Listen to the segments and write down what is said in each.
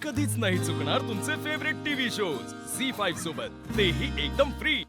कधीच नाही चुकणार तुमचे फेवरेट टीव्ही शोज झी5 सोबत, तेही एकदम फ्री।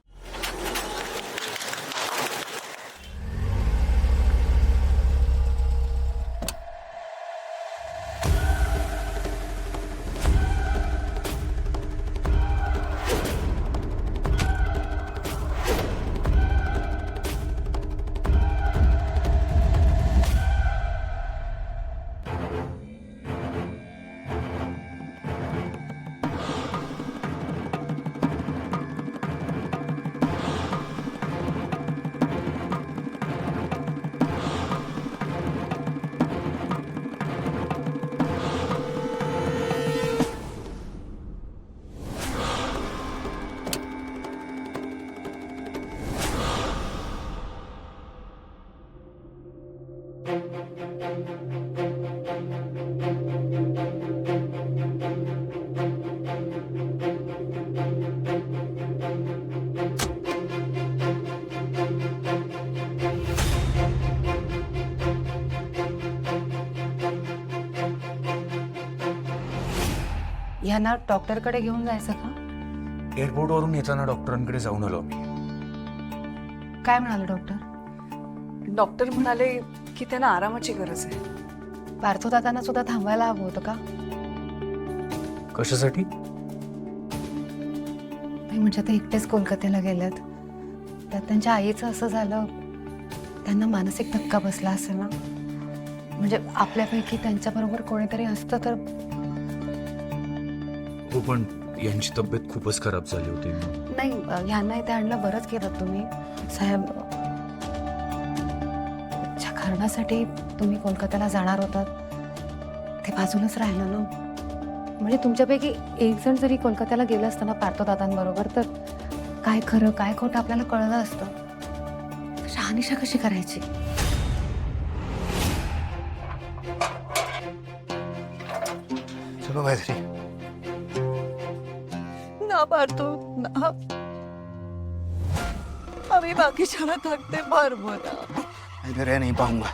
यांना डॉक्टरकडे घेऊन जायचं का? एअरपोर्टवरून येताना डॉक्टरांकडे जाऊन आलो मी। काय म्हणाले डॉक्टर? डॉक्टर म्हणाले की त्यांना आरामाची गरज आहे। पार्थदादांना सुद्धा थांबायला हवं होतं का? कशासाठी? नाही म्हणजे ते एकटेच कोलकात्याला गेलेत, त्यात त्यांच्या आईचं असं झालं, त्यांना मानसिक धक्का बसला असेल ना। म्हणजे आपल्यापैकी त्यांच्याबरोबर कोणीतरी असतं तर। हो पण यांची तब्येत खूपच खराब झाली होती। नाही ह्यांना इथे आणलं, बरंच केलं तुम्ही साहेब। ज्या कारणासाठी तुम्ही कोलकात्याला जाणार होतात ते बाजूलाच राहिलं ना। म्हणजे तुमच्यापैकी एक जण जरी कोलकात्याला गेलं असतं ना पार्थदादांबरोबर, तर काय खरं काय खोटं आपल्याला कळलं असतं। शहानिशा कशी करायची? चलो गायत्री। ना पार्थो ना, आम्ही बाकीच्याला थकते फार बोला। इधर रह नहीं पाऊंगा।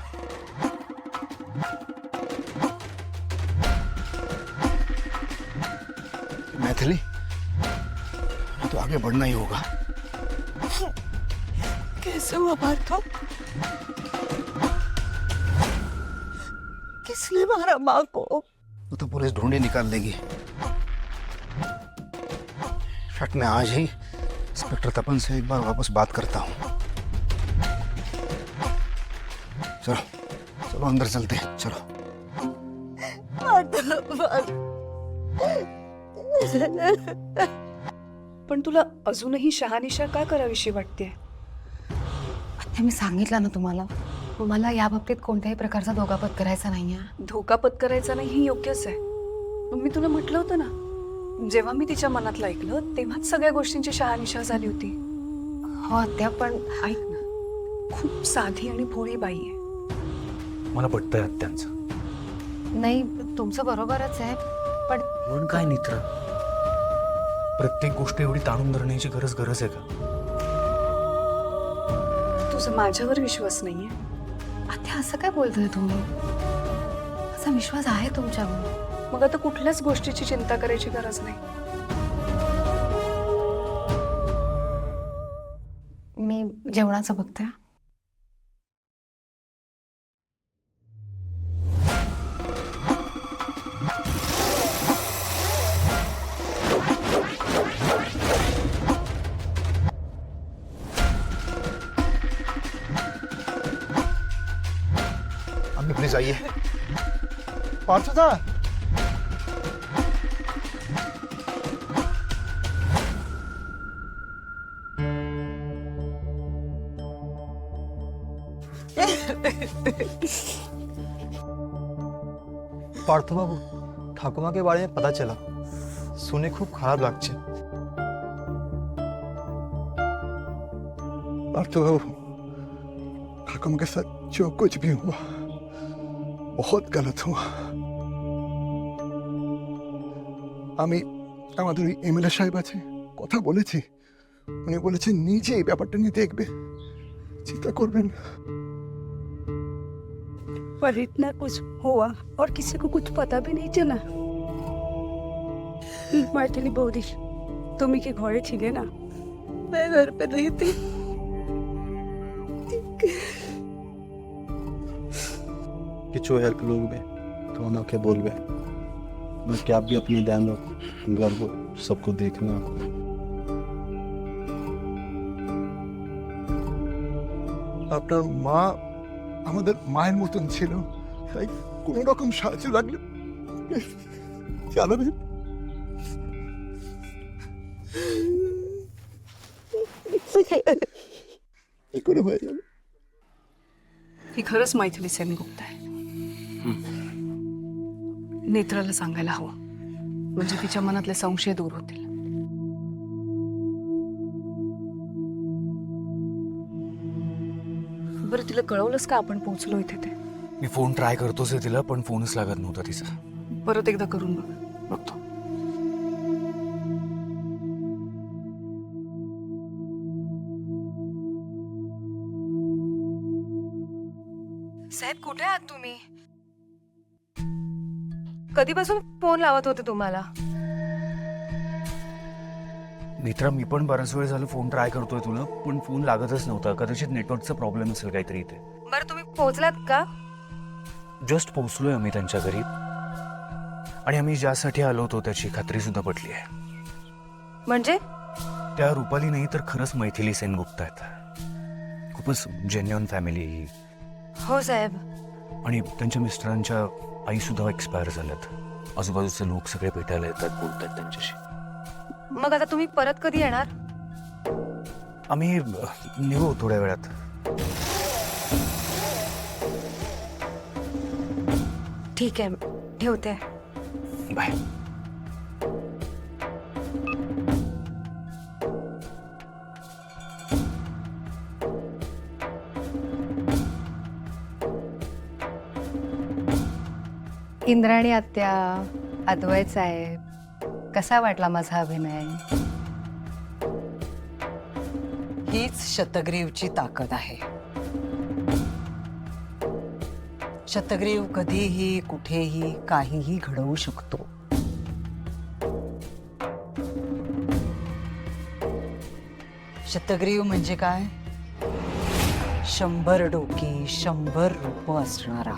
मैथिली, तो आगे बढ़ना ही होगा। कैसे हुआ पार्थो? किसने मारा माँ को? तो पुलिस ढूंढे निकाल देगी। शट, मैं आज ही इंस्पेक्टर तपन से एक बार वापस बात करता हूँ। चलो चलो अंदर चलते हैं, चलो। पण तुला अजूनही शहानिशा का करावीशी वाटते? आता मी सांगितलं ना तुम्हाला, मला या बाबतीत कोणत्याही प्रकारचा दोघापत करायचा नाहीये। धोका पत्करायचा नाही ही योग्यच आहे। मग मी तुला म्हटलं होतं ना, जेव्हा मी तिच्या मनातलं ऐकलं तेव्हाच सगळ्या गोष्टींची शहानिशा झाली होती। हो आत्या, पण ऐक ना, खूप साधी आणि भोळी बाई आहे। मला पटतंय आत्यांचं। नाही तुमचं बरोबरच आहे, पण म्हणून काय मित्र, प्रत्येक गोष्ट एवढी ताणून धरण्याची गरज आहे का? तुझा माझ्यावर विश्वास नाहीये? आत्या असं काय बोलतोय तुम्ही? असा विश्वास आहे तुमच्यावर। मग आता कुठल्याच गोष्टीची चिंता करायची गरज नाही। मी जेवणाचं बघते। अम्मी प्लीज आइए। पार्थदा, पार्थ बाबू, ठाकुमा के बारे में पता चला, सुने खूब खराब लागছে। पार्थ बाबू, ठाकुमा के साथ जो कुछ भी हुआ बहुत गलत हुआ। আমি আমাদের ওই এমএলএ সাহেব আছে, কথা বলেছি। উনি বলেছেন নিজে এই ব্যাপারটা নিয়ে দেখবে, চিন্তা করবেন না। पर इतना कुछ हुआ और किसी को कुछ पता भी नहीं चला। मैथिली बौदी তুমি কি ঘরে ছিলে না? मैं घर पे नहीं थी। কিছু হেল্প লোগবে তো ওনাকে বলবে বাকি आप भी अपनी ध्यान रखो घर को सबको देखना আপনার মা আমাদের মায়ের মতন ছিল, তাই কোনো রকম সাহায্য লাগলে জানাবেন। এই করে হয়ে যাবে। ही खरंच मैथिली सेनगुप्त आहे. नेत्राला सांगायला हवं, म्हणजे तिच्या मनातले संशय दूर होतील. बरं, तिला कळवलंस का आपण पोहोचलो इथे ते? मी फोन ट्राय करतोच आहे तिला, पण फोनच लागत नव्हता तिचा. परत एकदा करून बघतो. साहेब, कुठे आहात तुम्ही? कधीपासून फोन लावत होते तुम्हाला? मित्रा, मी पण बराच वेळ झालं फोन ट्राय करतोय तुला, पण फोन लागतच नव्हता. कदाचित नेटवर्कचा प्रॉब्लेम असेल काहीतरी इथे. बरं, तुम्ही पोहोचलात का? जस्ट पोहोचलोय आम्ही त्यांच्या घरी, आणि आम्ही ज्यासाठी आलो होतो त्याची खात्री सुद्धा पटली आहे. म्हणजे त्या रुपाली नाही तर खरंच मैथिली सेनगुप्त आहेत. खूपच जेन्युइन फॅमिली ही. हो साहेब. आणि त्यांच्या मिस्टरांच्या आई सुद्धा एक्सपायर झाल्यात. आजूबाजूचे लोक सगळे भेटायला येतात, बोलतात त्यांच्याशी. मग आता तुम्ही परत कधी येणार? आम्ही निघू थोड्या वेळात. ठीक आहे, ठेवते. बाय. इंद्राणी आत्या, अद्वैत साहेब, कसा वाटला माझा अभिनय? हीच शतग्रीवची ताकद आहे. शतग्रीव कधीही कुठेही काहीही घडवू शकतो. शतग्रीव म्हणजे काय? 100 डोकी 100 रूप असणारा.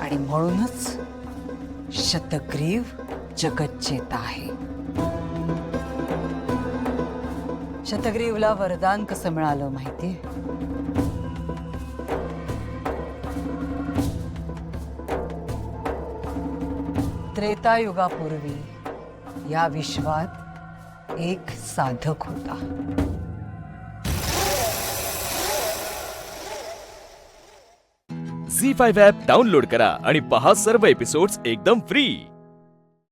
आणि म्हणूनच शतग्रीव जगज्जेता आहे. शतग्रीवला वरदान कसं मिळालं माहितीये? त्रेतायुगापूर्वी या विश्वात एक साधक होता. झी 5 ॲप डाउनलोड करा आणि पहा सर्व एपिसोड्स एकदम फ्री.